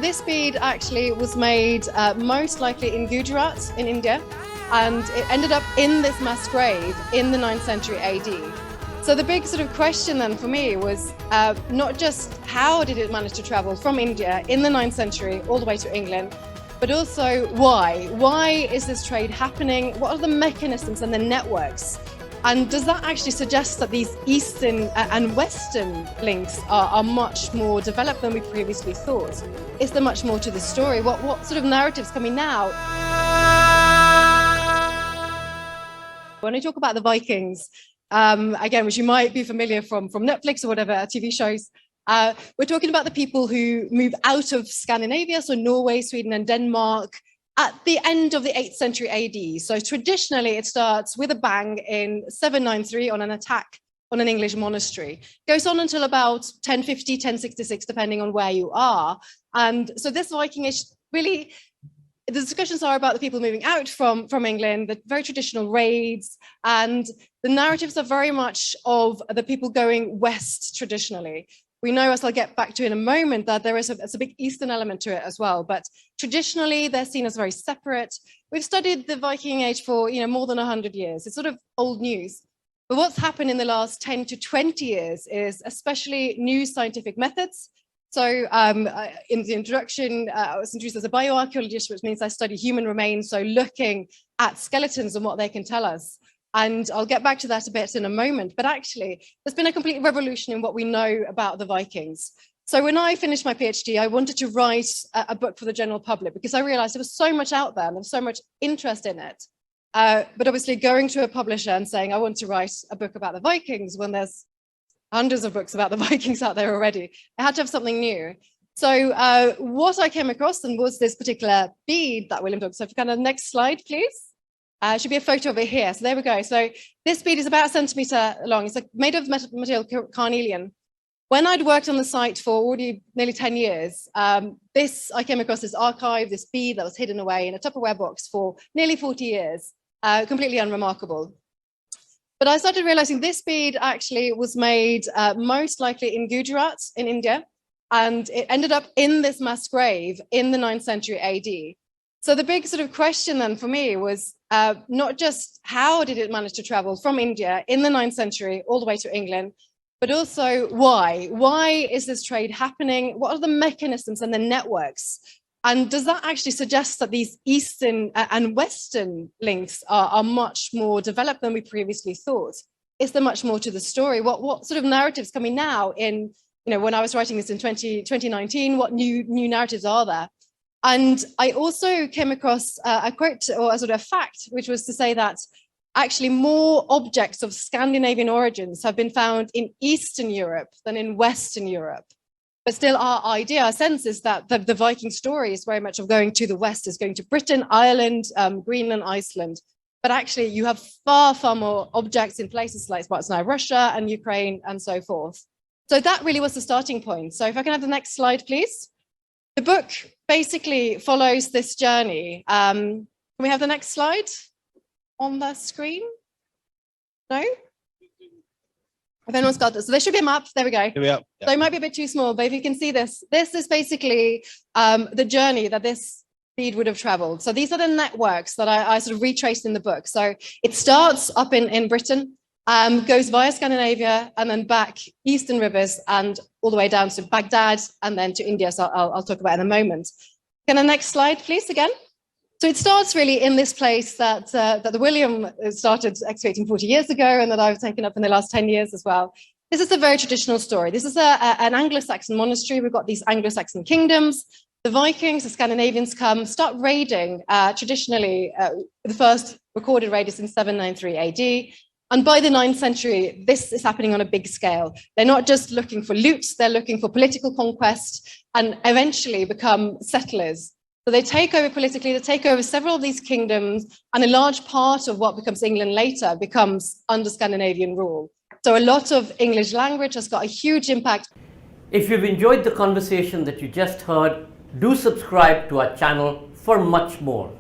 This bead actually was made most likely in Gujarat in India, and it ended up in this mass grave in the 9th century AD. So the big sort of question then for me was not just how did it manage to travel from India in the 9th century all the way to England, but also why? Why is this trade happening? What are the mechanisms and the networks? And does that actually suggest that these Eastern and Western links are much more developed than we previously thought? Is there much more to the story? What sort of narratives can we now? When I talk about the Vikings, again, which you might be familiar from Netflix or whatever TV shows, we're talking about the people who move out of Scandinavia, so Norway, Sweden, and Denmark, at the end of the 8th century AD. So traditionally, it starts with a bang in 793 on an attack on an English monastery. Goes on until about 1050, 1066, depending on where you are. And so this Viking Age, really, the discussions are about the people moving out from England, the very traditional raids, and the narratives are very much of the people going west traditionally. We know, as I'll get back to in a moment, that there is a big Eastern element to it as well. But traditionally, they're seen as very separate. We've studied the Viking Age for more than 100 years. It's sort of old news. But what's happened in the last 10 to 20 years is especially new scientific methods. So in the introduction, I was introduced as a bioarchaeologist, which means I study human remains, so looking at skeletons and what they can tell us. And I'll get back to that a bit in a moment. But actually, there's been a complete revolution in what we know about the Vikings. So when I finished my PhD, I wanted to write a book for the general public because I realized there was so much out there and there was so much interest in it. But obviously going to a publisher and saying, I want to write a book about the Vikings when there's hundreds of books about the Vikings out there already, I had to have something new. So what I came across then was this particular bead that William took. So if you kind of next slide, please. Should be a photo of it here. So there we go. So this bead is about a centimeter long. It's made of material carnelian. When I'd worked on the site for already nearly 10 years, I came across this archive, this bead that was hidden away in a Tupperware box for nearly 40 years, completely unremarkable. But I started realizing this bead actually was made most likely in Gujarat in India, and it ended up in this mass grave in the 9th century AD. So the big sort of question then for me was not just how did it manage to travel from India in the 9th century all the way to England, but also why? Why is this trade happening? What are the mechanisms and the networks? And does that actually suggest that these Eastern and Western links are much more developed than we previously thought? Is there much more to the story? What sort of narratives can we now when I was writing this in 2019, what new narratives are there? And I also came across a quote or a sort of fact, which was to say that actually more objects of Scandinavian origins have been found in Eastern Europe than in Western Europe. But still our sense is that the Viking story is very much of going to the West, is going to Britain, Ireland, Greenland, Iceland. But actually you have far, far more objects in places like what's now Russia and Ukraine and so forth. So that really was the starting point. So if I can have the next slide, please. The book basically follows this journey. Can we have the next slide on the screen? No? If anyone's got this. So there should be a map. There we go. Here we are. Yeah. So it might be a bit too small, but if you can see this, this is basically the journey that this bead would have traveled. So these are the networks that I sort of retraced in the book. So it starts up in Britain, goes via Scandinavia and then back eastern rivers and all the way down to Baghdad and then to India. So I'll talk about in a moment. Can the next slide, please, again? So it starts really in this place that William started excavating 40 years ago and that I've taken up in the last 10 years as well. This is a very traditional story. This is an Anglo-Saxon monastery. We've got these Anglo-Saxon kingdoms. The Vikings, the Scandinavians start raiding traditionally. The first recorded raid is in 793 AD. And by the 9th century, this is happening on a big scale. They're not just looking for loot, they're looking for political conquest and eventually become settlers. So they take over politically, they take over several of these kingdoms, and a large part of what becomes England later becomes under Scandinavian rule. So a lot of English language has got a huge impact. If you've enjoyed the conversation that you just heard, do subscribe to our channel for much more.